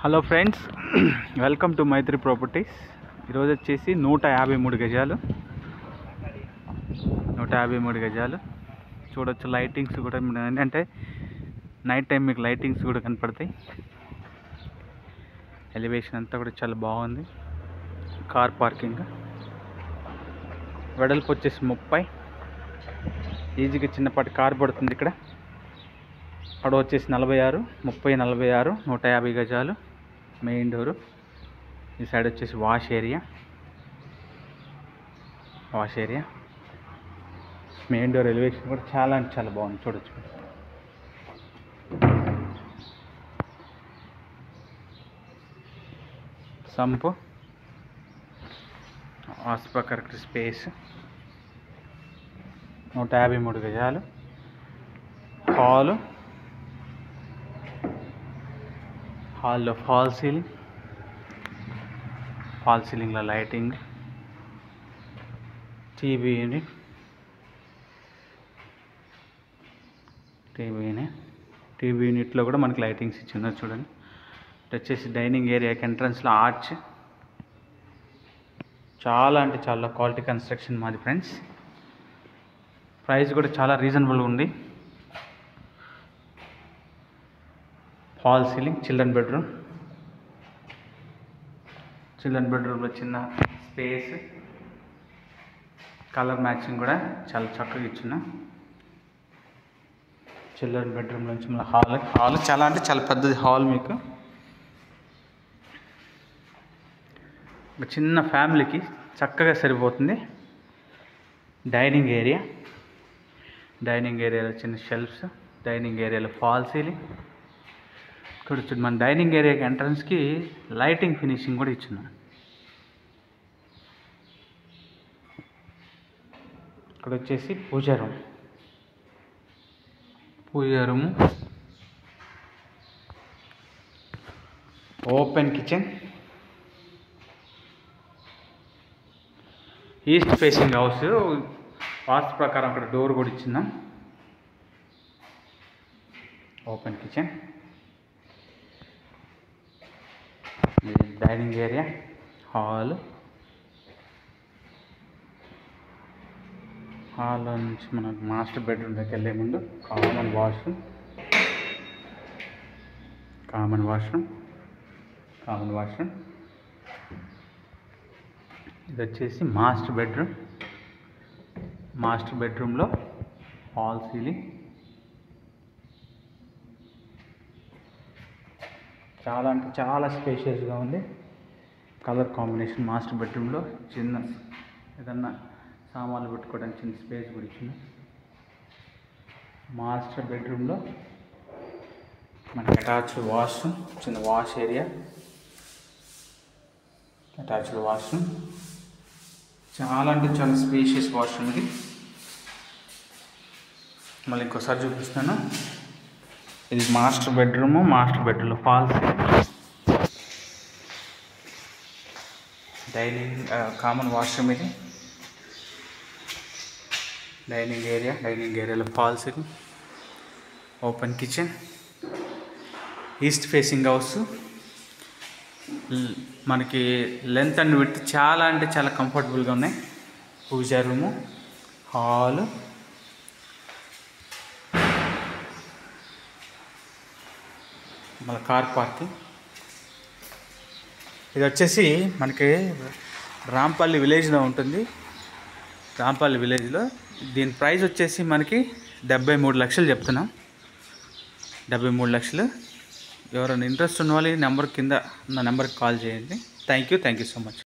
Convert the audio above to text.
Hello friends, welcome to Mythri properties. ఈరోజు వచ్చేసి 153 గజాలు 153 గజాలు చూడొచ్చు. లైటింగ్స్ కూడా అంటే నైట్ టైం మీకు లైటింగ్స్ కూడా కనపడతాయి. ఎలివేషన్ అంతా కూడా చాలా బాగుంది. కార్ పార్కింగ్, వెడల్పు వచ్చేసి 30, ఈజీగా చిన్నపాటి కార్ పడుతుంది. ఇక్కడ పొడవు వచ్చేసి 46, 30, 46, 150 గజాలు. Main door. ఈ సైడ్ వచ్చేసి wash area. Main door elevation కూడా చాలా అంటే చాలా బాగుంది. చూడొచ్చు. Sump, ఆస్పా correct space. 153 గజాలు. హాల్లో ఫాల్ సీలింగ్లో లైటింగ్, టీవీ యూనిట్లో కూడా మనకి లైటింగ్స్ ఇచ్చిందో చూడండి. ఇటు వచ్చేసి డైనింగ్ ఏరియాకి ఎంట్రన్స్లో ఆర్చ్. చాలా అంటే చాలా క్వాలిటీ కన్స్ట్రక్షన్ మాది ఫ్రెండ్స్. ప్రైస్ కూడా చాలా రీజనబుల్గా ఉంది. ఫాల్ సీలింగ్, చిల్డ్రన్ బెడ్రూమ్లో చిన్న స్పేస్, కలర్ మ్యాచింగ్ కూడా చాలా చక్కగా ఇచ్చిన. చిల్డ్రన్ బెడ్రూమ్ నుంచి మన హాల్ చాలా అంటే చాలా పెద్దది హాల్. మీకు ఒక చిన్న ఫ్యామిలీకి చక్కగా సరిపోతుంది. డైనింగ్ ఏరియాలో చిన్న షెల్ఫ్స్, డైనింగ్ ఏరియాలో ఫాల్ సీలింగ్. చూడొచ్చు. మన డైనింగ్ ఏరియాకి ఎంట్రన్స్కి లైటింగ్ ఫినిషింగ్ కూడా ఇచ్చున్నాం. ఇక్కడ వచ్చేసి puja room, open kitchen, east facing house. Vastu ప్రకారం అక్కడ డోర్ కూడా ఇచ్చిందాం. ఓపెన్ కిచెన్, డైనింగ్ ఏరియా, హాల్లో నుంచి మనకు మాస్టర్ బెడ్రూమ్ దగ్గర వెళ్ళే ముందు కామన్ వాష్రూమ్. ఇది వచ్చేసి మాస్టర్ బెడ్రూమ్లో హాల్ సీలింగ్. చాలా అంటే చాలా స్పేషియస్గా ఉంది. Colour combination. మాస్టర్ బెడ్రూమ్లో చిన్న ఏదన్నా సామాన్లు పెట్టుకోవడానికి చిన్న స్పేస్ కూడా ఇచ్చింది. మాస్టర్ బెడ్రూమ్లో మనకి అటాచ్డ్ వాష్రూమ్, చిన్న వాష్ ఏరియా, అటాచ్డ్ వాష్రూమ్. చాలా అంటే చాలా స్పేషియస్ వాష్రూమ్ ఇది. మళ్ళీ ఇంకోసారి చూపిస్తాను. ఇది మాస్టర్ బెడ్రూమ్లో ఫాల్ సీలింగ్, కామన్ వాష్రూమ్. ఇది డైనింగ్ ఏరియాలో fall ceiling, open kitchen, east facing house. మనకి లెంత్ అండ్ విడ్త్ చాలా అంటే చాలా కంఫర్టబుల్గా ఉన్నాయి. పూజా రూము, హాలు, మళ్ళీ కార్ పార్కింగ్. ఇది వచ్చేసి మనకి రాంపల్లి విలేజ్లో ఉంటుంది. రాంపల్లి విలేజ్లో దీని ప్రైస్ వచ్చేసి మనకి 73 లక్షలు చెప్తున్నాం. 73 లక్షలు. ఎవరైనా ఇంట్రెస్ట్ ఉన్న వాళ్ళు నెంబర్ కింద ఉన్న నెంబర్కి కాల్ చేయండి. Thank you so much.